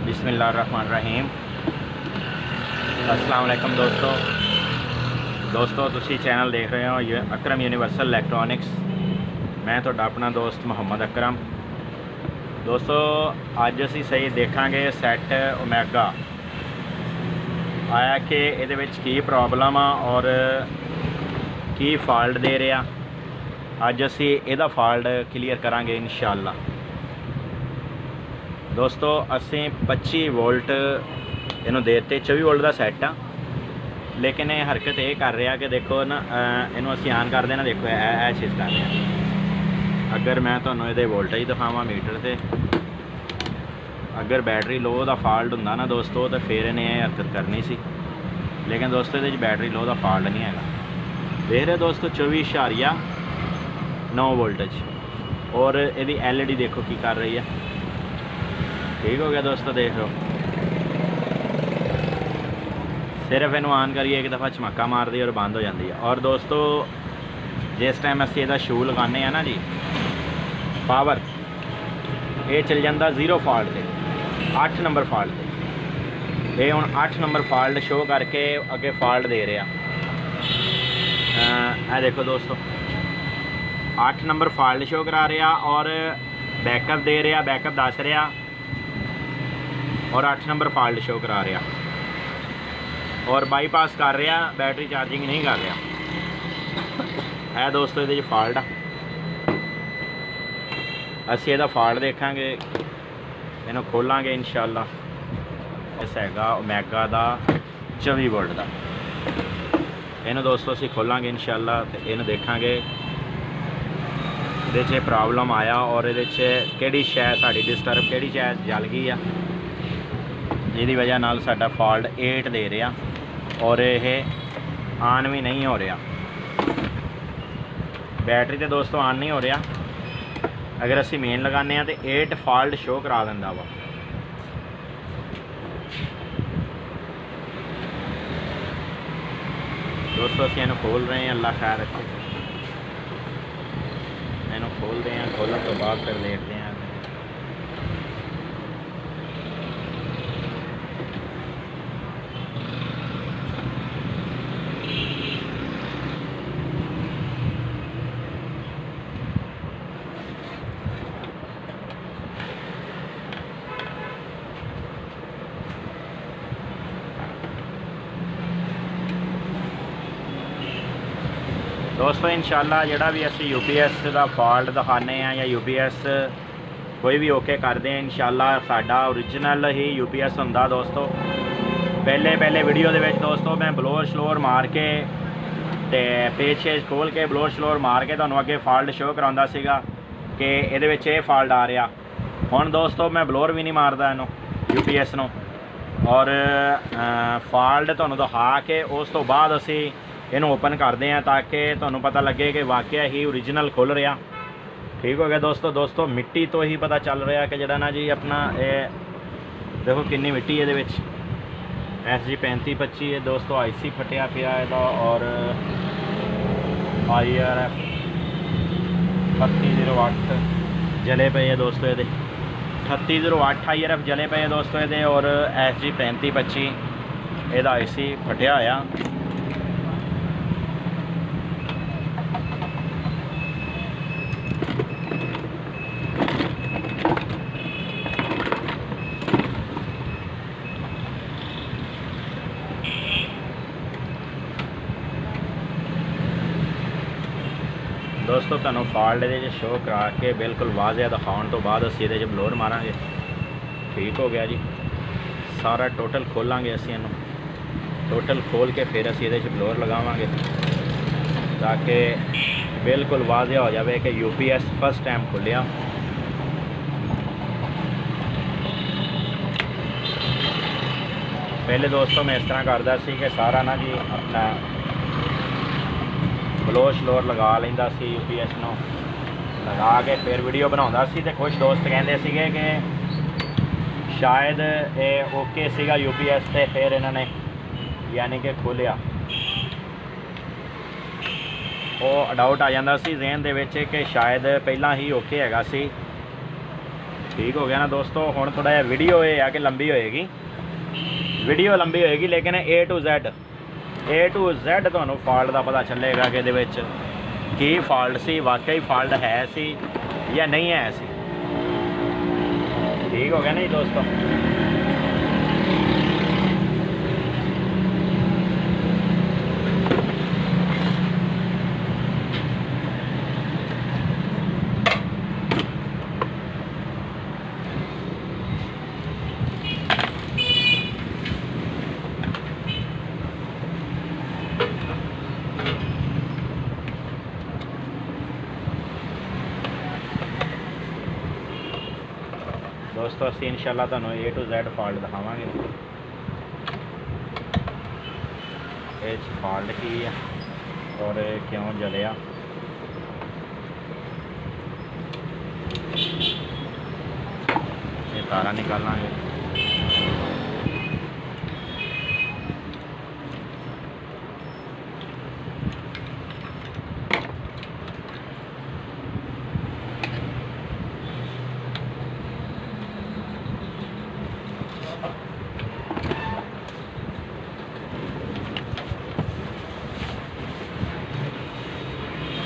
बिस्मिल्लाहिर्रहमानिर्रहीम। अस्सलाम वालेकुम दोस्तों तुसी चैनल देख रहे हो ये अकरम यूनिवर्सल इलैक्ट्रॉनिक्स। मैं तो अपना दोस्त मोहम्मद अकरम। दोस्तों अज असी सही देखांगे सैट ओमेगा आया कि ये की प्रॉब्लम आ और की फॉल्ट दे रहा। अज असी ਇਹਦਾ फॉल्ट क्लीयर करांगे इंशाअल्लाह। दोस्तों असी 25 वोल्ट इनू देते, 24 वोल्ट का सैट आ, लेकिन ये हरकत ये कर रहा कि देखो ना इनू असी ऑन कर देना, देखो यह चीज़ कर रहा। अगर मैं तुहानू ये वोल्टेज दिखावा मीटर से, अगर बैटरी लो का फॉल्ट होंदा ना दोस्तों तो फिर इन्हें यह हरकत करनी सी, लेकिन दोस्तों ये बैटरी लो का फॉल्ट नहीं है। देख रहे दोस्तों 24.9 वोल्टेज और यदि LED देखो की कर रही है। ठीक हो गया दोस्तों, देख लो सिर्फ इनू ऑन करिए एक दफ़ा झमक्का मार दी और बंद हो जाती है। और दोस्तों जिस टाइम असी इसका शू लगाने हैं ना जी पावर, ये चल जाता 0 फॉल्ट से 8 नंबर फॉल्ट से। ये हुण 8 नंबर फॉल्ट शो करके अगे फॉल्ट दे रहा। ये देखो दोस्तों 8 नंबर फॉल्ट शो करा रहा और बैकअप दे रहा, बैकअप दस रहा और 8 नंबर फॉल्ट शो करा रहा और बाईपास कर रहा, बैटरी चार्जिंग नहीं कर रहा है। दोस्तों ये फॉल्ट आ, असी ਇਹਦਾ फॉल्ट देखांगे, इन्हों खोलांगे इंशाअल्लाह। इस हैगा ओमेगा का 24 वोल्ट का, इन्हों दोस्तों असी खोलांगे इंशाअल्लाह तो इन्हों देखांगे ये प्रॉब्लम आया और ये कि शै साड़ी डिस्टर्ब कि शै जल गई आ जिहदी वजह नाल साडा फॉल्ट 8 दे रहा और ये ऑन भी नहीं हो रहा। बैटरी तो दोस्तों ऑन नहीं हो रहा, अगर असी मेन लगाने तो 8 फॉल्ट शो करा दिंदा वा। दोस्तों असी इन्हू खोल रहे हैं, अल्लाह खैर रखे। इन्हू खोलते हैं, खोलने तो बाद फिर देखते हैं। दोस्तों इंशाअल्लाह जिहड़ा भी असी UPS का फॉल्ट दिखाने हैं या UPS कोई भी ओके करते हैं इंशाअल्लाह साडा ओरिजिनल ही UPS हुंदा। दोस्तों पहले वीडियो दे विच दोस्तों मैं ब्लोअर श्लोअर मार के ते पेज शेज खोल के ब्लोअर श्लोअर मार के तुहानू अगे फॉल्ट शो कराउंदा सीगा कि इहदे विच ये फॉल्ट आ रहा। हुण दोस्तों मैं ब्लोअर भी नहीं मारदा इनू UPS नू और फॉल्ट तुहानू दिखा के उस तो बाद असी इनू ओपन करते हैं ताकि तुहानू पता लगे कि वाकया ही ओरिजिनल खुल रहा। ठीक हो गया दोस्तों मिट्टी तो ही पता चल रहा कि जड़ा ना जी अपना ये देखो कितनी मिट्टी ये SG 3525 है दोस्तों। IC फटिया पिया है और IRF 3808 जले पे है दोस्तों, ये 3808 IRF जले पे है दोस्तों ये और SG 3525 ਇਹਦਾ IC फटिया होया। दोस्तों तुहानू फॉल्ट ये शो करा के बिल्कुल वाज़िया दिखाने तो बाद असी ये ब्लोअर मारांगे। ठीक हो गया जी, सारा टोटल खोलांगे असी इनू, टोटल खोल के फिर असी ये ब्लोअर लगावांगे ताकि बिल्कुल वाज़िया हो जाए कि UPS फर्स्ट टाइम खुलिया। पहले दोस्तों मैं इस तरह करता सी कि सारा ना जी अपना ब्लोअर श्लोअर लगा लेंदा सी, UPS नू लगा के फिर वीडियो बनाउंदा सी ते कुछ दोस्त कहंदे सीगे कि शायद ये ओके सीगा UPS ते फिर इन्होंने यानी कि खोलिया, वो डाउट आ जाता सी जहन दे विच कि शायद पहला ही ओके हैगा सी ठीक हो गया ना दोस्तों। हुण थोड़ा जिहा वीडियो ये है कि लंबी होएगी, वीडियो लंबी होएगी, लेकिन ए टू Z तुहानूं फॉल्ट का पता चलेगा कि इहदे विच की फॉल्ट सी, वाकई फॉल्ट है सी या नहीं है सी। ठीक हो गया नहीं दोस्तों। दोस्तों असी इंशाल्लाह तुहानूं A to Z फॉल्ट दिखावांगे। ये फॉल्ट की है और क्यों जलिया। ये तारा निकालांगे।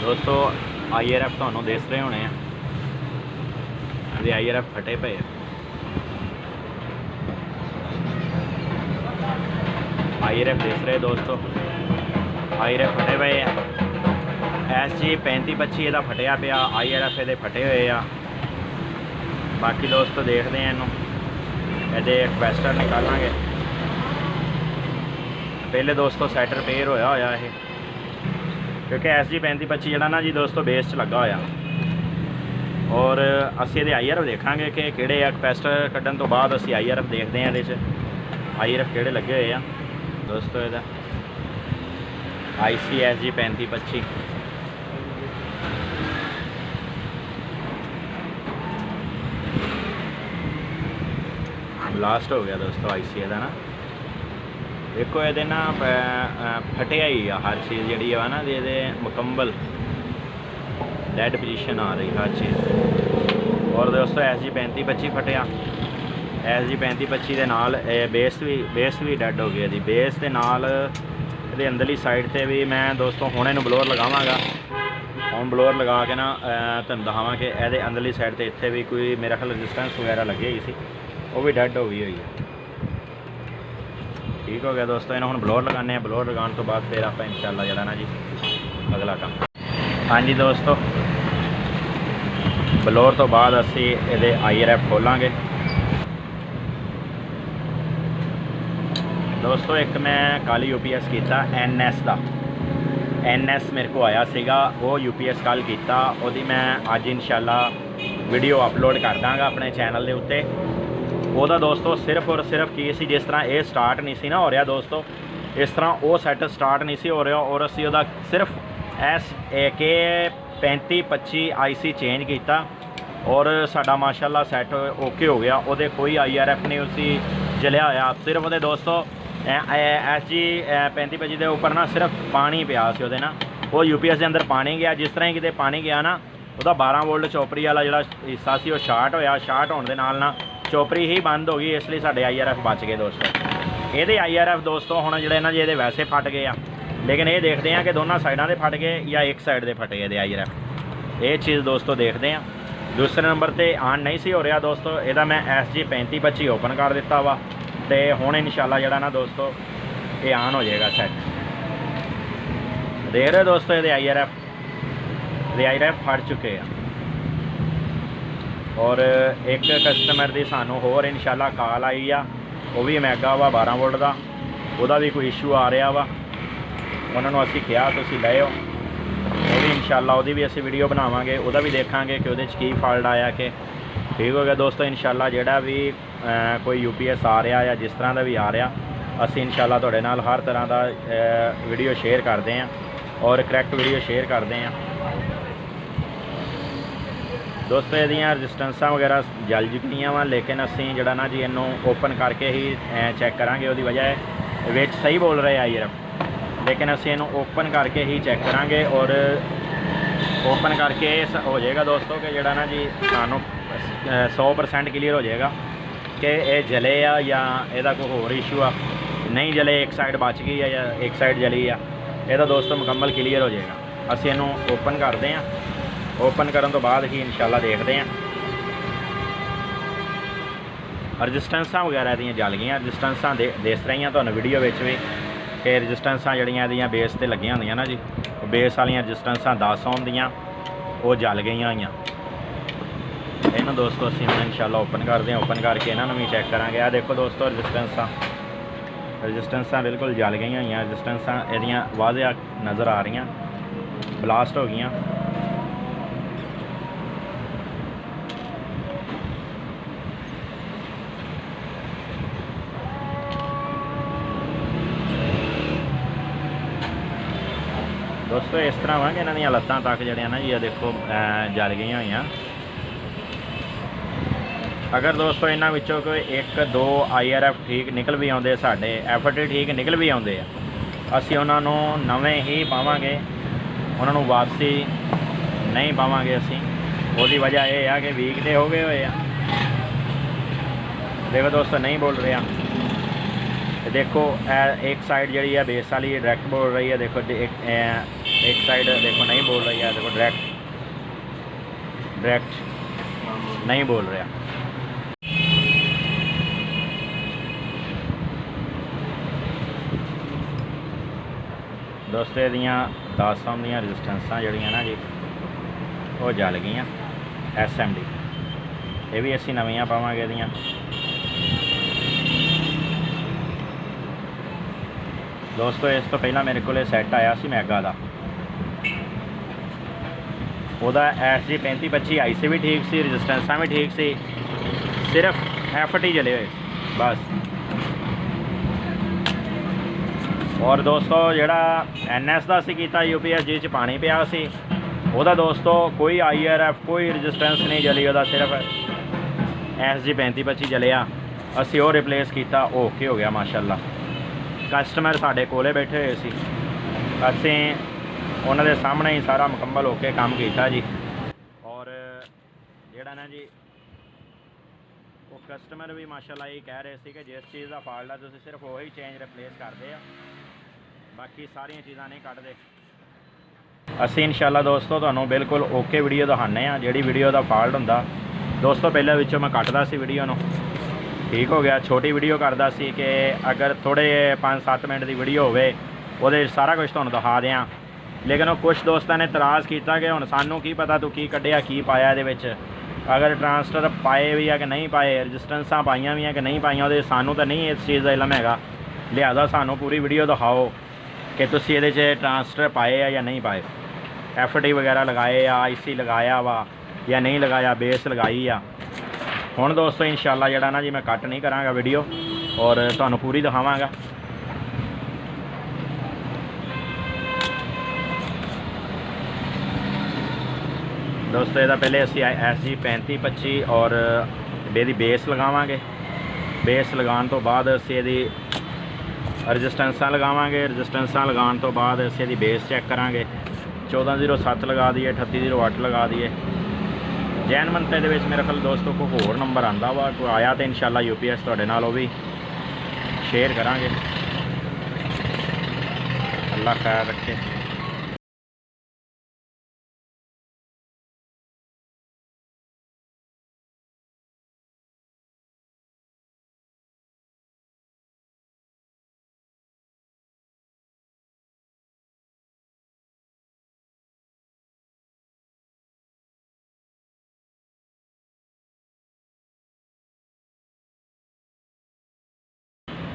दोस्तों IRF तुहानूं दिस रहे होने ये IRF फटे पे IRF दिस रहे दोस्तों, IRF फटे पे SG 3525 ਇਹਦਾ फटिया पिया, IRF ਇਹਦੇ फटे हुए आ। बाकी दोस्तों देखते हैं इनू ਇਹਦੇ कैपेसिटर निकालांगे। पहले दोस्तों सैट रिपेयर होया है क्योंकि SG 3525 ਜਿਹੜਾ ना जी दोस्तों बेस च लगा होया, और असी ये IRF देखांगे कि किहड़े आ। कैपेसिटर कड्ढण तो बाद असी IRF देखते हैं ये IRF किहड़े लगे हुए हैं दोस्तों। ਇਹਦਾ IC SG 3525 ब्लास्ट हो गया दोस्तों IC ਇਹਦਾ ना। देखो ये ना फटिया ही आ हर चीज़ जी है ना, ये मुकम्मल डेड पोजीशन आ रही हर चीज़। और दोस्तों SG 3525 फटिया, SG 3525 के नाल बेस भी डेड हो गया जी। बेस के नाल ये अंदरली साइड से भी मैं दोस्तों हुण इहनूं ब्लोअर लगावांगा। हुण ब्लोअर लगा के ना तुहानूं दिखावां कि ये अंदरली साइड से इत्थे भी कोई मेरा ख्याल रजिस्टेंस वगैरह लगी हुई सी, वो भी डेड हो गई हुई है। ठीक हो गया दोस्तों। इन्होंने हुण ब्लोअर लगाने, ब्लोअर लगाने तो बाद फिर आप इंशाल्लाह जरा ना जी अगला काम। हाँ जी दोस्तों, ब्लोअर तो बाद असी ये IRF खोलांगे। दोस्तों एक मैं कल UPS किया NS का, NS मेरे को आया सीगा, वो UPS कल किया, वो मैं अज इंशाल्लाह वीडियो अपलोड कर दाँगा अपने चैनल के उत्ते। ਉਹਦਾ दोस्तों सिर्फ और सिर्फ की सी, जिस तरह ये स्टार्ट नहीं सी ना हो रहा दोस्तों, इस तरह वो सैट स्टार्ट नहीं सी हो रहा, और असी ਉਹਦਾ सिर्फ AK 3525 IC चेंज किया और साडा माशाल्लाह सैट ओके हो गया। वो कोई IRF नहीं उसी जलिया होया, सिर्फ वो दोस्तों SG 3525 के उपर ना सिर्फ पानी पिया सी ਉਹਦੇ ना, वो UPS के अंदर पानी गया। जिस तरह ही किते पानी गया ना, ਉਹਦਾ 12 वोल्ट चौपरी वाला जो हिस्सा सी वो शार्ट होया, शार्ट होने के नाल ना चौपरी ही बंद हो गई, इसलिए साढ़े IRF बच गए दोस्तों। ये IRF दोस्तों हुण जिहड़े ना जी ये वैसे फट गए आ, लेकिन ये देखते हैं कि दोनों साइडों के फट गए या एक साइड के फटे ये IRF। ये चीज़ दोस्तों देखते हैं। दूसरे नंबर पर ऑन नहीं सी हो रहा दोस्तों, यदा मैं SG 3525 ओपन कर दिता वा, तो हुण इंशाल्लाह जिहड़ा ना दोस्तों ये ऑन हो जाएगा सैट। देख रहे दोस्तों ये IRF फट चुके हैं। और एक कस्टमर की सानू होर इंशाल्लाह कॉल आई आ, वो भी मैगा वा 12 वोल्ट का, वह भी कोई इशू आ रहा वा। उन्होंने असी कहा तुसीं लिओ, वो भी इंशाल्लाह वो भी असी वीडियो बनावांगे, वह भी देखांगे कि वो की फॉल्ट आया कि। ठीक हो गया दोस्तों। इंशाल्लाह जिहड़ा भी कोई UPS आ रहा या जिस तरह का भी आ रहा, असी इंशाल्लाह तुहाडे नाल हर तरह का वीडियो शेयर करते हैं और करैक्ट वीडियो शेयर करते हैं दोस्तों। ये रजिस्टेंसा वगैरह जल चुकी वा, लेकिन असी जड़ा ना जी इनू ओपन करके ही चैक करांगे। वो वजह विच सही बोल रहे IRF, लेकिन असी इनू ओपन करके ही चैक करांगे और ओपन करके हो जाएगा दोस्तों कि जड़ा ना जी सानू 100% क्लीयर हो जाएगा कि ये जले आ या ਇਹਦਾ कोई होर इशू आ, नहीं जले एक साइड बच गई है या एक साइड जली आ, ਇਹਦਾ दोस्तों मुकम्मल क्लीयर हो जाएगा। ਅਸੀਂ ਇਹਨੂੰ ओपन करते हैं, ओपन करने तो बाद ही इंशाल्लाह देखते हैं। रजिस्टेंसा वगैरह ਦੀਆਂ जल गई, रजिस्टेंसा दिस रही ਤੁਹਾਨੂੰ वीडियो भी कि रजिस्टेंसा ਜਿਹੜੀਆਂ ਇਹਦੀਆਂ बेस ਤੇ ਲੱਗੀਆਂ ਹੁੰਦੀਆਂ ना जी, बेस वालियां रजिस्टेंसा 10 ओम ਦੀਆਂ ਉਹ जल गई ਹੋਈਆਂ। ਇਹਨਾਂ दोस्तों ਅਸੀਂ ਹੁਣ इंशाल्लाह ओपन करते हैं, ओपन करके ਇਹਨਾਂ ਨੂੰ भी चेक करांगे। आ देखो दोस्तों रजिस्टेंसा बिल्कुल जल गई हुई, रजिस्टेंसा ਇਹਦੀਆਂ वाज़िह नज़र आ रही, ब्लास्ट हो गई। दोस्तों इस तरह वा कि इन्हां दी लत्तां तक जड़ियां ना जी देखो जल गई हुई। अगर दोस्तों इन्हां विचों कोई 1-2 IRF ठीक निकल भी आउंदे, साडे FT ठीक निकल भी आउंदे आ, असीं उन्हां नूं नवें ही पावांगे, उन्हां नूं वापसी नहीं पावांगे। असीं ओहदी वजह यह है कि वीक ते हो गए हुए आ। देखो दोस्तों नहीं बोल रहे हैं, देखो एक साइड जी है बेस वाली डायरैक्ट बोल रही है, देखो एक साइड देखो नहीं बोल रही है, देखो डायरेक्ट नहीं बोल रहा। दोस्तों यदियाँ 10 ओम ਦੀਆਂ रजिस्टेंसा जड़ियाँ ना जी वो जल गई SMD, ये भी असी नवियाँ पावांगे ਇਹਦੀਆਂ। दोस्तों इस तो पहला मेरे को सैट आया सी मैगा का, वह SG 3525 IC भी ठीक सी, रजिस्टेंसा भी ठीक सी, सिर्फ FT जले हुए बस। और दोस्तों जोड़ा NS का असी किया UPS जी पानी पिया सी, वह दोस्तों कोई IRF कोई रजिस्टेंस नहीं जली, वह सिर्फ SG 3525 जलिया। असी वो रिप्लेस किया, ओके हो गया माशाल्लाह। कस्टमर साढ़े कोले बैठे हुए सी, असी उन्होंने सामने ही सारा मुकम्मल होके काम किया जी। और जोड़ा ना जी वो कस्टमर भी माशाल्लाह ये कह रहे थे कि जिस चीज़ का फॉल्ट है तुसीं सिर्फ वही चेंज रिप्लेस करते हैं, बाकी सारिया चीज़ा नहीं कटते। असी इंशाल्लाह दोस्तों तुहानूं बिल्कुल ओके वीडियो दिखाने हैं, जिहड़ी वीडियो का फॉल्ट हुंदा दोस्तों पहले विचों मैं कटदा सी वीडियो नूं, ठीक हो गया, छोटी वीडियो करदा सी कि अगर थोड़े 5-7 मिनट की वीडियो होवे उहदे सारा कुछ तुहानूं दिखा दें। लेकिन वो कुछ दोस्तों ने इतराज़ किया कि हुण सानूं की पता तू की कढ़िया की पाया इहदे विच, अगर ट्रांसफर पाए भी है कि नहीं पाए, रजिस्टेंसा पाइयां भी हैं कि नहीं पाइयां, उहदे सानूं तो नहीं इस चीज़ का इलम हैगा। लिहाजा सानूं पूरी वीडियो दिखाओ कि तुसीं इहदे च ट्रांसफर पाए या नहीं पाए, FT वगैरह लगाए या IC लगाया वा या नहीं लगाया, बेस लगाई आ। हुण दोस्तों इंशाल्लाह जड़ा ना जी मैं कट नहीं करांगा वीडियो और तुहानूं पूरी दिखावांगा। दोस्तों ਇਹਦਾ पहले असी SG 3525 और ਇਹਦੀ बेस लगावांगे, बेस लगाने तो बाद असी ਇਹਦੀ रजिस्टेंसा लगावांगे, रजिस्टेंसा लगाने तो बाद असी ਇਹਦੀ बेस चेक करांगे। 1407 लगा दिए, 3808 लगा दिए। जैन मंत्रे दे विच मेरे ख्याल दोस्तों को होर नंबर आंदा वा, कोई आया तो इंशाल्लाह UPS तुहाडे नाल वो भी शेयर करांगे। अल्लाह खैर रखे।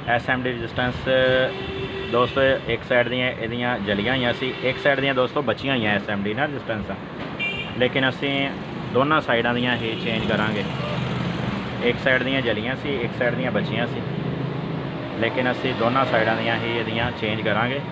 SMD रजिस्टेंस दोस्तों एक साइड दियाँ जलियां हुई सी, एक साइड दियाँ दोस्तों बचियां हुई SMD ना रजिस्टेंस, लेकिन असी दोनों साइडों दियाँ ही चेंज करांगे। एक साइड दियाँ जलियां सी, एक साइड दियाँ बचियां सी, लेकिन असी दोनों साइडों दियाँ ही चेंज करांगे।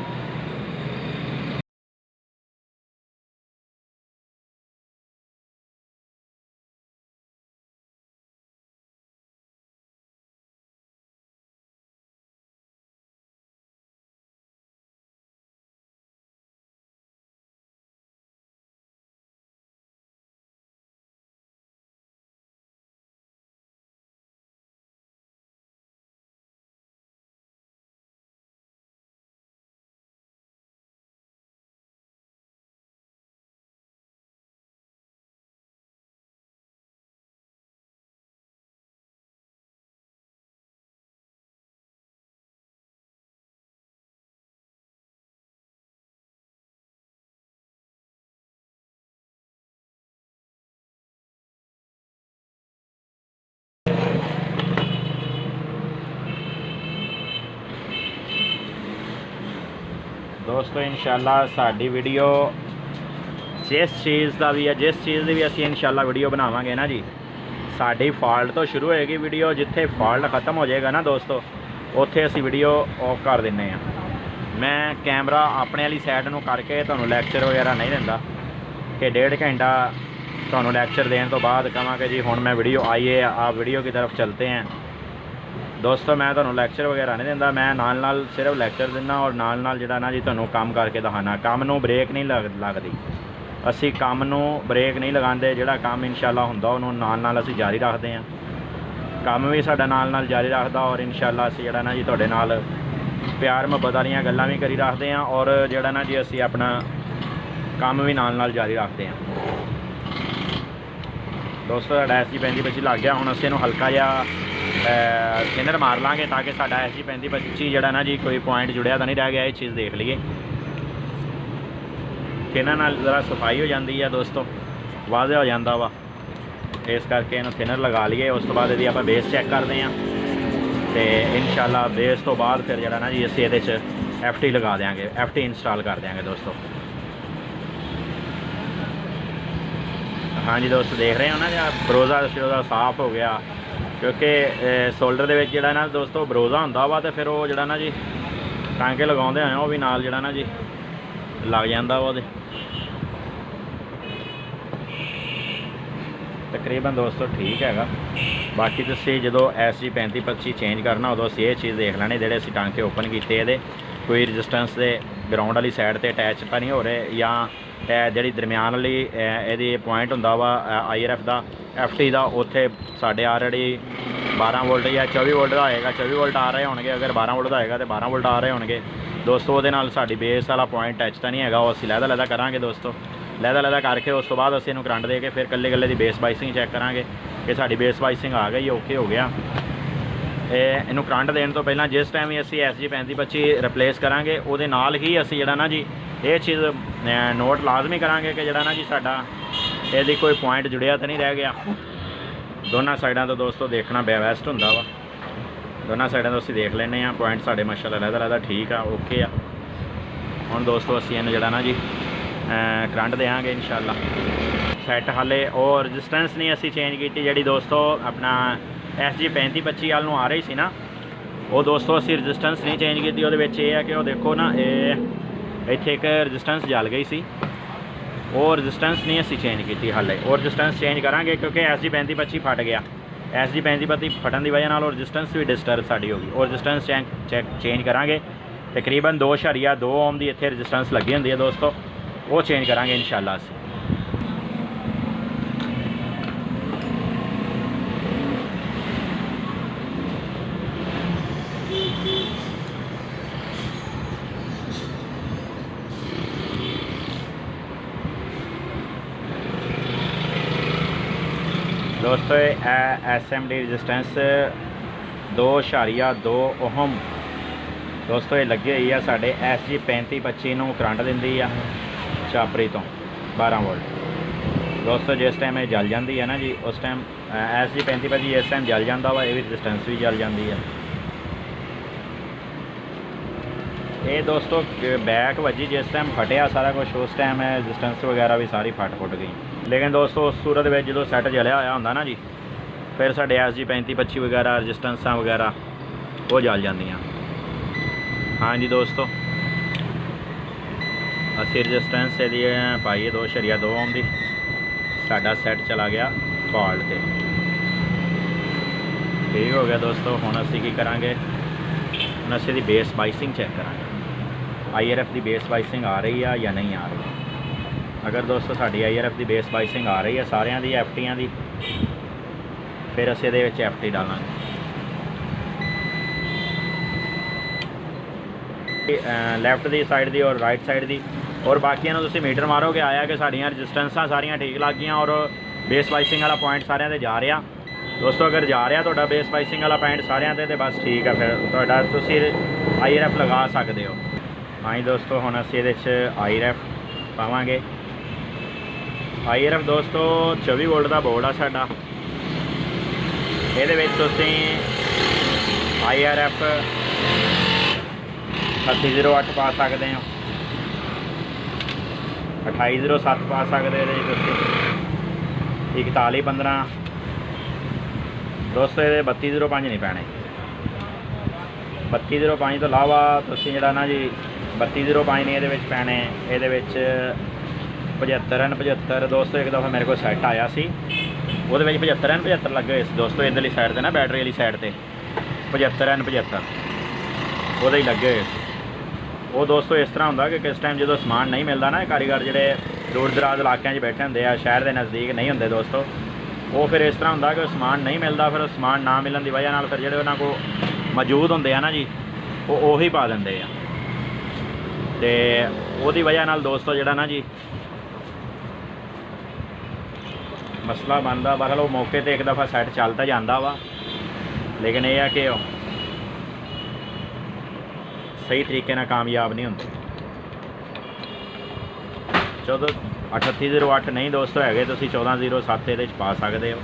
दोस्तों इंशाल्लाह साडी वीडियो जिस चीज़ का भी है, जिस चीज़ की भी असी इंशाल्लाह वीडियो बनावांगे ना जी, साडी फॉल्ट तो शुरू होएगी वीडियो, जिथे फॉल्ट ख़त्म हो जाएगा ना दोस्तों उत्थे असी वीडियो ऑफ कर देने हैं। मैं कैमरा अपने वाली साइड नूं करके तुहानूं लैक्चर वगैरह नहीं दिंदा कि 1.5 घंटा तुहानूं लैक्चर देने तो बाद कहां कि जी हुण मैं वीडियो आइए आप वीडियो की तरफ चलते हैं। दोस्तों मैं तुहानूं लैक्चर वगैरह नहीं दिंदा, मैं नाल नाल सिर्फ लैक्चर दिंदा और नाल नाल जिहड़ा ना जी तुहानूं काम करके दिखाना। काम नूं ब्रेक नहीं लगदी, असी काम नूं ब्रेक नहीं लगांदे, जिहड़ा काम इंशाल्लाह हुंदा उहनूं नाल नाल असी जारी रखते हैं। काम भी साडा नाल नाल जारी रखदा और इंशाल्लाह असी जिहड़ा ना जी तुहाडे नाल प्यार मुहब्बत वालियां गल्लां भी करी रखते हैं और जिहड़ा ना जी असी अपना काम भी नाल नाल जारी रखते हैं। दोस्तों साडा SG35 लग गया, हुण असी इहनूं हल्का जिहा थिनर मार लांगे ताकि साडा SG35 जिहड़ा ना जी कोई पॉइंट जुड़िया तो नहीं रह गया। ये चीज़ देख लीए, थिनर नाल ज़रा सफाई हो जाती है दोस्तों, वाज़े हो जाता वा, इस करके इन्हूं थिनर लगा लीए। उस तो बाद यदि आप बेस चैक करते हैं तो इंशाल्लाह बेस तो बाद फिर जिहड़ा ना जी असीं इहदे च FT लगा देंगे, FT इंस्टॉल कर देंगे दोस्तों। हाँ जी दोस्तों देख रहे हो ना जी बरोज़ा साफ़ हो गया, क्योंकि सोल्डर दे विच जिहड़ा ना दोस्तों बरोज़ा हुंदा वा, तो फिर वो जिहड़ा ना जी टांके लगाउंदे होए वो भी नाल जिहड़ा ना जी लग जांदा वा। तकरीबन दोस्तों ठीक है। बाकी तुसीं जदों SG35 चेंज करना उदों असीं ये चीज़ देख लैनी, जिहड़े असीं टांके ओपन कीते इहदे कोई रजिस्टेंस दे ग्राउंड वाली साइड ते अटैच तो नहीं हो रहे, या जिहड़ी दरम्यान वाली इहदी पॉइंट हुंदा वा IRF दा FT दा, उत्थे साडे ऑलरेडी 12 वोल्ट या 24 वोल्ट का होएगा, 24 वोल्ट आ रहे होणगे। अगर 12 वोल्ट का होएगा तो 12 वोल्ट आ रहे होणगे दोस्तों। उहदे नाल साडी बेस वाला पॉइंट टच तो नहीं हैगा, वो असीं लैदा करांगे दोस्तों। लैदा करके उस तो बाद असीं इहनूं करंट दे के फिर कल्ले कल्ले दी बेस बाइसिंग चैक करांगे कि साडी बेस बाइसिंग आ गई, ओके हो गया। इहनूं करंट देने तो पहलां जिस टाइम भी असीं SG35 रिप्लेस करांगे उहदे नाल ही असीं जिहड़ा ना जी ये चीज़ नोट लाजमी करांगे कि जिहड़ा ना जी साडा इहदी कोई पॉइंट जुड़िया तो नहीं रह गया। दोनों साइडों तो दोस्तों देखना बेस्ट हुंदा वा, दोनों साइडों तो असीं देख लैंदे आं पॉइंट साडे माशाअल्लाह लैदा ठीक आ, ओके आ। हुण दोस्तों असीं इहनूं जिहड़ा ना जी करंट देंगे इंशाल्लाह सैट। हाले और रजिस्टेंस नहीं असी चेंज की जी दोस्तों अपना SG35 वाल आ रही सी ना, वो दोस्तों असी रजिस्टेंस नहीं चेंज की। वो है कि वो देखो ना इत्थे एक रजिस्टेंस जल गई सी, वो रजिस्टेंस नहीं असी चेंज की हाले, और रजिस्टेंस चेंज करांगे क्योंकि SG35 फट गया। SG35 फटन की वजह नाल रजिस्टेंस भी डिस्टर्ब साड़ी होगी, और रजिस्टेंस चेंज करांगे तकरीबन 2.2 ओम की इत्थे रजिस्टेंस लगी होंदी है दोस्तों, वो चेंज करांगे इंशाल्लाह असीं। दोस्तों SMD रजिस्टेंस 2.2 ओहम दोस्तों ये लगी हुई है साढ़े SG35 नूं करंट दिंदी आ चापरी तो 12 वोल्ट। दोस्तों जिस टाइम ये जल जाती है ना जी उस टाइम SG35 इस टाइम जल जाता वा, ये भी रजिस्टेंस भी जल जाती है। ये दोस्तों बैक वजी जिस टाइम फटिया सारा कुछ, उस टाइम रजिस्टेंस वगैरह भी सारी फट गई। लेकिन दोस्तों उस सूरत में जो सैट जलिया होया होंदा ना जी, फिर साढ़े SG35 वगैरह रजिस्टेंसा वगैरह वो जल जांदियां। हाँ जी दोस्तों असी रजिस्टेंस यदि पाइए 2.2 ओम की, साडा सैट चला गया फॉल्ट पे, ठीक हो गया दोस्तों। हुण असी की करांगे, हुण असी दी बेस बाइसिंग चेक करांगे, IRF की बेस बाइसिंग आ रही है या नहीं आ रही। अगर दोस्तों साड़ी IRF की बेस बाइसिंग आ रही है सारियां दी FT'यां दी, फिर असीं इहदे विच FT डालांगे। लैफ्ट की साइड की और राइट साइड की, और बाकियां तुसीं मीटर मारोगे आया कि साड़ियाँ रजिस्टेंसां सारियां ठीक लग गई और बेस बाइसिंग वाला पॉइंट सारियां ते जा रहा दोस्तों। अगर जा रहा तुहाडा बेस बाइसिंग वाला पॉइंट सारियां ते बस ठीक है, फिर तुहाडा तुसीं IRF लगा सकते हो। हाँ जी दोस्तों हुण असीं इहदे च IRF पावांगे। IRF दोस्तों 24 वोल्ट का बोर्ड आ साडा, इहदे विच तुसीं IRF 3808 पा सकते हो, 2807 पा सकते ये 4115 दोस्तों ये 3205 नहीं पैने 3205 तो इलावा तुसीं जिहड़ा ना जी 3205 नहीं ये पैने ये 75 75 दोस्तों एक दफ़ा मेरे को सैट आया सी वो 75 75 लगे हुए दोस्तों इधरली साइड से ना बैटरी वाली साइड से 75 75 वो ही लगे हुए वो दोस्तों इस तरह होंगे कि किस टाइम जो समान नहीं मिलता ना कारीगर जोड़े दूर दराज इलाकों बैठे होंगे शहर के नज़दीक नहीं होंगे दोस्तों वो फिर इस तरह होंगे कि समान नहीं मिलता फिर समान ना मिलने की वजह फिर जो उन्होंने को मौजूद होंगे ना जी वो ही पा देंगे तो वो वजह दोस्तों जोड़ा ना जी मसला बनता बहरहाल वो मौके पर एक दफ़ा सैट चलता जाता वा लेकिन यह है कि सही तरीके ना कामयाब नहीं होंगे 3808 नहीं दोस्तों है तो 1407 ये पा सकते हो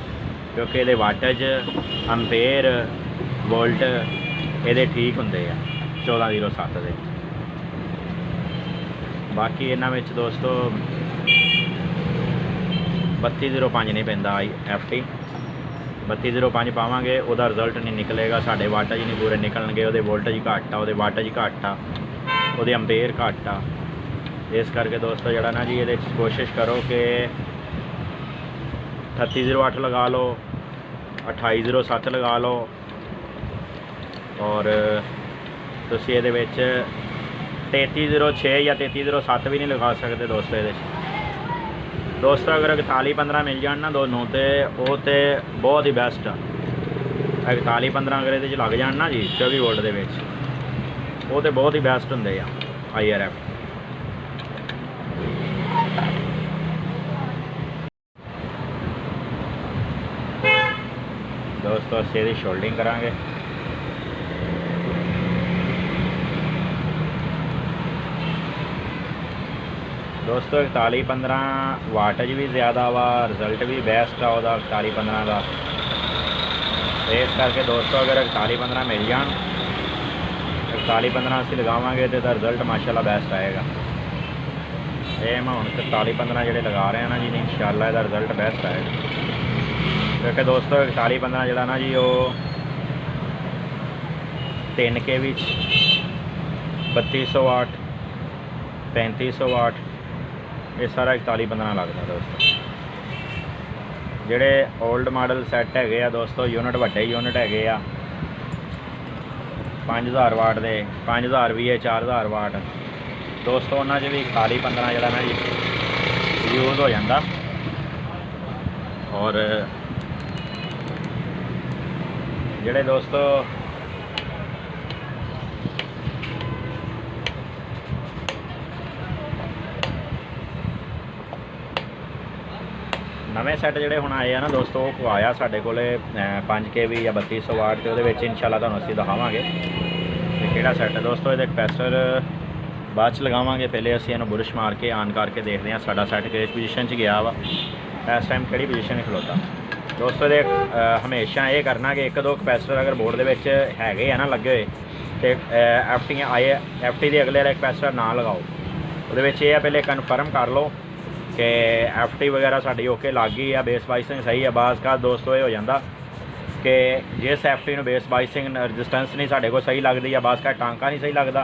क्योंकि ये वाटेज अंपेयर वोल्ट ये ठीक होंगे 1407 के बाकी इन्होंने दोस्तों 3205 नहीं पैंदा FT 3205 पावांगे उहदा रिजल्ट नहीं निकलेगा साढ़े वाटेज नहीं पूरे निकलणगे उहदे वोल्टेज घट आ उहदे वाटेज घट आ उहदे अंपेयर घट आ इस करके दोस्तों जड़ा ना जी ये कोशिश करो कि 3808 लगा लो 2807 लगा लो और तुसीं इहदे विच 3306 या 3307 भी नहीं लगा सकते दोस्तों ये दोस्तों अगर 4115 मिल जाए ना दोनों तो वो तो बहुत ही बेस्ट आ 4115 अगर ये लग जाए ना जी 24 वोल्ट के वो तो बहुत ही बेस्ट होंगे IRF दोस्तों असीं इहदी शोल्डिंग करांगे दोस्तों 4115 वाटेज भी ज़्यादा वा रिजल्ट भी बेस्ट आ 4115 का इस करके दोस्तों अगर 4115 मिल जाए 4115 असीं लगावांगे तो रिजल्ट माशाल्लाह बेस्ट आएगा ये मैं हुण 4115 जोड़े लगा रहे हैं ना जी इंशाल्लाह इसका रिजल्ट बेस्ट आएगा क्योंकि दोस्तों 4115 जोड़ा ना जी वो 3 kV 3200 वाट 3500 वाट ये सारा 4115 लगता दोस्तों जोड़े ओल्ड मॉडल सैट है दोस्तों यूनिट वड्डे यूनिट है 5000 वाट के 5000 भी है 4000 वाट दोस्तों उन्होंने भी 4115 जोड़ा ना जी यूज़ हो जाता और जोड़े दोस्तों नवे सैट जोड़े हुण आए हैं ना दोस्तों वो आया साढ़े को 5 kV या 3200 वाट तो वो इंशाल्लाह तुहानूं असीं दिखावांगे किहड़ा सैट है दोस्तों ये कैपेसिटर बाद च लगावांगे पहले असीं इहनूं बुरश मार के ऑन करके देखते हैं साडा सैट किस पोजीशन च गया वा इस टाइम किहड़ी पोजीशन खलोता दोस्तों ये हमेशा ये करना कि एक दो कैपेसिटर अगर बोर्ड दे विच हैगे है ना लगे हुए तो FT के अगले वाला कैपेसिटर ना लगाओ उहदे विच ये पहले कन्फर्म कर लो कि FT वगैरह साड़ी ओके लग गई है बेस बाइसिंग सही है बास का दोस्तों ये हो जाता कि जिस FT में बेस बाइसिंग रजिस्टेंस नहीं साढ़े को सही लगती है बास का टांका नहीं सही लगता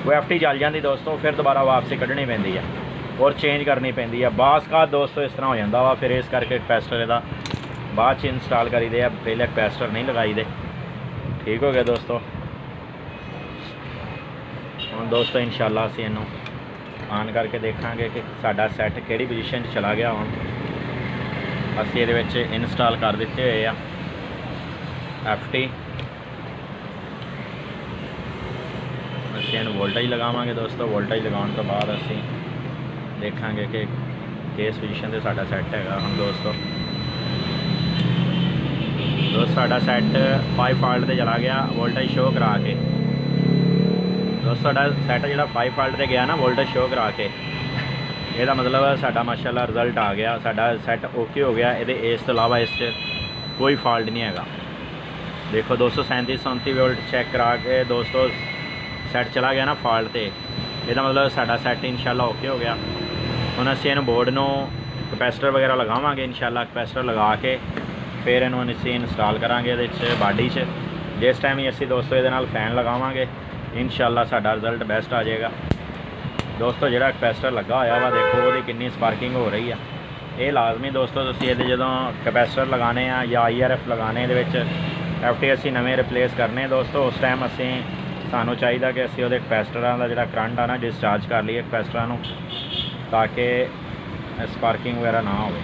वो FT चल जाती दोस्तों फिर दोबारा वापसी कढ़नी पैंदी है और चेंज करनी पैंदी है बास का दोस्तों इस तरह हो जाता वा फिर इस करके कैपेसिटर इहदा बाद च इंस्टॉल करी दे पहले कैपेसिटर नहीं लगाई दे ठीक हो गया दोस्तों हम दोस्तों इंशाल्लाह असीं इहनूं ऑन करके देखांगे कि साडा सैट किहड़ी पोजीशन चला गया हुण असीं इहदे विच इंस्टॉल कर दित्ते होए आ FT असीं इहनूं वोल्टेज लगावांगे दोस्तों वोल्टेज लगाउण तो बाद असीं देखांगे कि किस पोजीशन ते साडा सैट हैगा हुण दोस्तों साडा सैट 5 वोल्ट ते चला गया वोल्टेज शो करा के दोस्तों साडा सैट जो 5 वोल्ट ते गया ना वोल्टेज शो करा के यदा मतलब साडा माशाल्लाह रिजल्ट आ गया साडा सैट ओके हो गया ये इस तो इलावा इस कोई फॉल्ट नहीं है देखो दोस्तों 37-37 वोल्ट चेक करा के दोस्तों सैट चला गया ना फॉल्ट ते यदा मतलब साडा सैट इंशाल्लाह ओके हो गया ਹੁਣ ਅਸੀਂ ਇਹਨੂੰ ਬੋਰਡ ਨੂੰ ਕਪੈਸਿਟਰ ਵਗੈਰਾ ਲਗਾਵਾਂਗੇ ਇਨਸ਼ਾਅੱਲਾ। ਕਪੈਸਿਟਰ ਲਗਾ ਕੇ ਫਿਰ ਇਹਨੂੰ ਅਸੀਂ ਇੰਸਟਾਲ ਕਰਾਂਗੇ ਇਹਦੇ 'ਚ ਬਾਡੀ 'ਚ। ਜਿਸ ਟਾਈਮ ਹੀ ਅਸੀਂ ਦੋਸਤੋ ਇਹਦੇ ਨਾਲ ਫੈਨ ਲਗਾਵਾਂਗੇ ਇਨਸ਼ਾਅੱਲਾ ਸਾਡਾ ਰਿਜ਼ਲਟ ਬੈਸਟ ਆ ਜਾਏਗਾ। ਦੋਸਤੋ ਜਿਹੜਾ ਕਪੈਸਿਟਰ ਲੱਗਾ ਹੋਇਆ ਵਾ ਦੇਖੋ ਉਹਦੀ ਕਿੰਨੀ ਸਪਾਰਕਿੰਗ ਹੋ ਰਹੀ ਆ। ਇਹ ਲਾਜ਼ਮੀ ਦੋਸਤੋ ਤੁਸੀਂ ਇਹਦੇ ਜਦੋਂ ਕਪੈਸਿਟਰ ਲਗਾਉਣੇ ਆ ਜਾਂ IRF ਲਗਾਉਣੇ ਇਹਦੇ ਵਿੱਚ FT ਅਸੀਂ ਨਵੇਂ ਰਿਪਲੇਸ ਕਰਨੇ ਦੋਸਤੋ, ਉਸ ਟਾਈਮ ਸਾਨੂੰ ਚਾਹੀਦਾ ਕਿ ਅਸੀਂ ਉਹਦੇ ਕਪੈਸਿਟਰਾਂ ਦਾ ਜਿਹੜਾ ਕਰੰਟ ਆ ਨਾ ਡਿਸਚਾਰਜ ਕਰ ਲਈਏ ਕਪੈਸਿਟਰਾਂ ਨੂੰ, ਤਾਂ ਕਿ ਸਪਾਰਕਿੰਗ ਵਗੈਰਾ ਨਾ ਹੋਵੇ।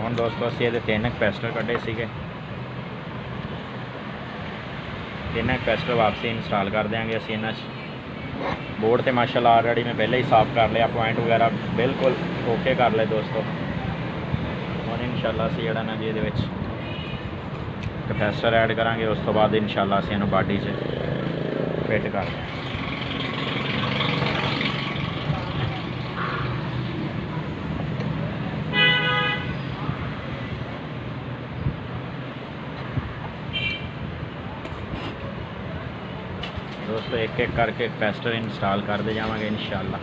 ਹੁਣ ਦੋਸਤੋ ਅਸੀਂ ਇਹਦੇ 3 ਕਪੈਸਿਟਰ ਕੱਢੇ ਸੀਗੇ, 3 ਕਪੈਸਿਟਰ ਵਾਪਸੀ ਇੰਸਟਾਲ ਕਰ ਦਿਆਂਗੇ ਅਸੀਂ ਇਹਨਾਂ 'ਚ। बोर्ड तो माशाल्लाह ऑलरेडी मैं पहले ही साफ़ कर लिया, पॉइंट वगैरह बिल्कुल ओके कर ले दोस्तों। हम इंशाल्लाह असीं जिहड़ा ना जी इहदे विच कैपेसिटर ऐड करांगे, उस तो बाद इंशाल्लाह असीं इहनूं बाडी 'च फिट कर देंगे। दोस्तों एक एक करके कैपेसिटर इंस्टॉल करते जावांगे इंशाल्लाह।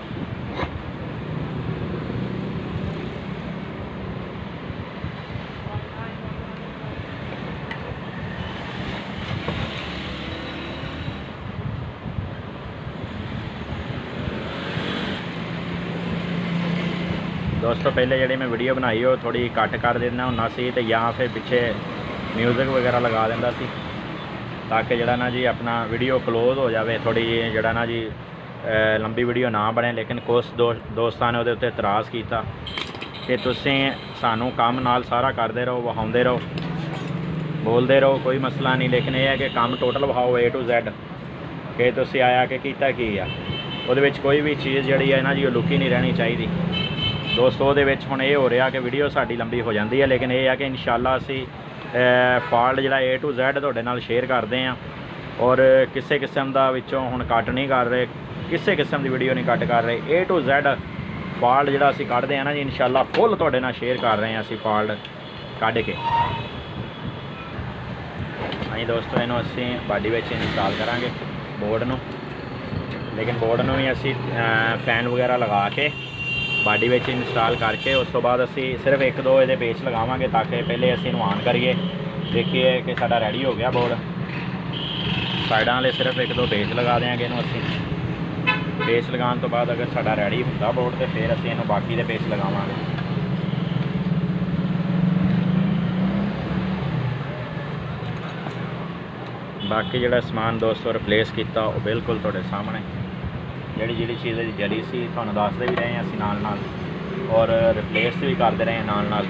दोस्तों पहले जी मैं वीडियो बनाई हो थोड़ी कट कर देना होना सी ते या फिर पिछे म्यूजिक वगैरह लगा देंदा सी, ताकि जड़ा ना जी अपना वीडियो क्लोज हो जाए, थोड़ी जड़ा ना जी लंबी वीडियो ना बने। लेकिन कुछ दोस्तों ने उहदे उत्ते इतराज़ किया कि तुसीं सानू काम नाल सारा करते रहो, विखाउंदे रहो, बोलते रहो, कोई मसला नहीं, लेकिन यह है कि काम टोटल विखाओ A to Z कि तुसीं आया कि कीता की आ। उहदे विच कोई भी चीज़ जिहड़ी है ना जी लुकी नहीं रहनी चाहिए दोस्तों। उहदे विच हुण ये हो रहा कि वीडियो साडी लंबी हो जाती है, लेकिन यह है कि इंशाल्लाह असीं फॉल्ट जिहड़ा A to Z तुहाडे नाल शेयर करते हैं और किसी किस्म का विचों हुण कट नहीं कर रहे, किसी किस्म की वीडियो नहीं कट कर रहे। A to Z फॉल्ट जिहड़ा असीं कढदे हैं ना जी इंशाल्लाह फुल तुहाडे नाल शेयर कर रहे हैं असीं फॉल्ट कढ के। हाँ दोस्तों इन्हूं असीं बाडी विच इंस्टॉल करांगे बोर्ड नूं, लेकिन बोर्ड नूं भी असीं फैन वगैरह लगा के बाडी विच इंस्टॉल करके उस तो बाद असी सिर्फ 1-2 ये पेच लगावांगे, ताकि पहले असी इनू ऑन करिए, देखिए कि साडा रेडी हो गया बोर्ड। साइडां वाले सिर्फ 1-2 पेच लगा देंगे इनू असी। पेच लगाने तो बाद अगर साडा रेडी होंदा बोर्ड तो फिर असी इनू बाकी दे पेच लगावांगे। बाकी जिहड़ा समान दोस्तों रिप्लेस किया वो बिल्कुल तुहाडे सामने जी चीज़ जली सी तुहानूं दसदे भी रहे असीं नाल नाल, और रिप्लेस भी करते रहे नाल नाल।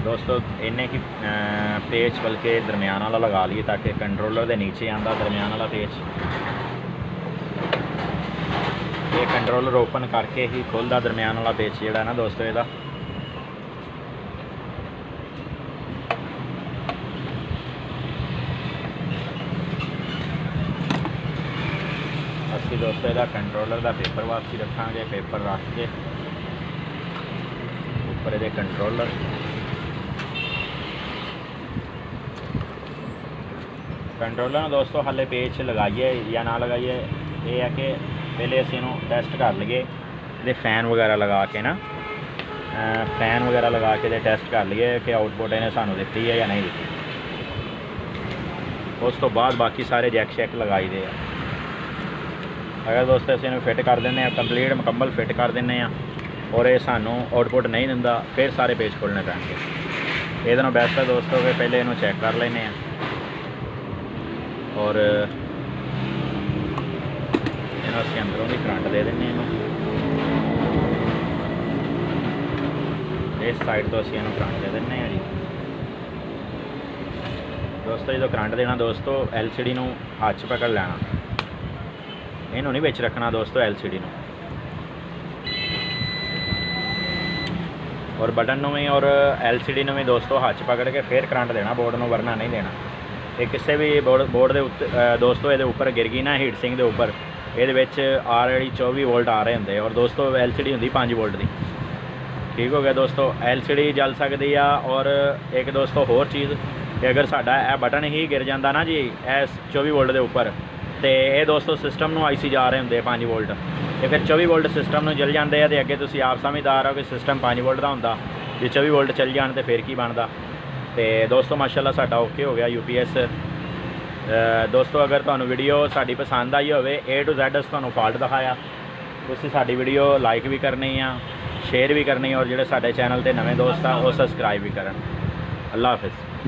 दोस्तों इन्हें कि पेच बल्कि दरमियान वाला लगा लिए, ताकि कंट्रोलर के नीचे आंदा दरमियान वाला पेच। ये कंट्रोलर ओपन करके ही खुलदा दरमियान वाला पेच जिहड़ा ना दोस्तों इहदा। दोस्तों इहदा कंट्रोलर का पेपर वापसी रखांगे, पेपर रख के ऊपर ये कंट्रोलर। कंट्रोलर दोस्तों हाले पेच लगाइए या ना लगाइए, ये है कि पहले असीं इहनूं टेस्ट कर लीए ये फैन वगैरह लगा के ना, फैन वगैरह लगा के टेस्ट कर लीए कि आउटपुट इन्हें सानूं दित्ती है या नहीं दित्ती। उस तो बाद बाकी सारे जैक शैक लगाई दे। अगर दोस्तों असीं फिट कर दें कंप्लीट मुकम्मल फिट कर दें और ये सानू आउटपुट नहीं दिंदा, फिर सारे पेज खोलने पैणगे। ये बेस्ट है दोस्तों कि पहले इन्हूं चैक कर लें और इन्हूं असीं अंदरों भी करंट दे दें। इस साइड तो असीं इन्हूं करंट दे दें जी दोस्तों। जो करंट देना दोस्तों LCD नूं हाथ च पकड़ लेना, इनू नहीं विच रखना दोस्तों LCD नूं, और बटन नूं भी और LCD नूं भी दोस्तों हाथ च पकड़ के फिर करंट देना बोर्ड नूं, वरना नहीं देना। ये किसी भी बोर्ड के उत्ते दोस्तों ये उपर गिर गई ना हीट सिंक के उपर, ये ऑलरेडी 24 वोल्ट आ रहे होंगे, और दोस्तों LCD होंगी 5 वोल्ट की। ठीक हो गया दोस्तों, LCD जल सकती है। और एक दोस्तों होर चीज़ कि अगर साडा यह बटन ही गिर जाता ना जी इस 24 वोल्ट के उपर, तो ये दोस्तों सिस्टम में IC जा रहे होंगे 5 वोल्ट, तो फिर 24 वोल्ट सिस्टम में जल जाते हैं। तो अगे तुम आप समझदार हो कि सिस्टम 5 वोल्ट का होंगे, जो 24 वोल्ट चल जान तो फिर की बनता। तो दोस्तों माशाल्लाह साडा ओके हो गया UPS। दोस्तों अगर तुहानू वीडियो साडी पसंद आई हो A to Z अस तुहानू फॉल्ट दिखाया, तुसीं साडी वीडियो लाइक भी करनी है, शेयर भी करनी है, और जिहड़े साडे चैनल ते नवे दोस्त आ वो सबसक्राइब भी करन। अल्लाह हाफिज़।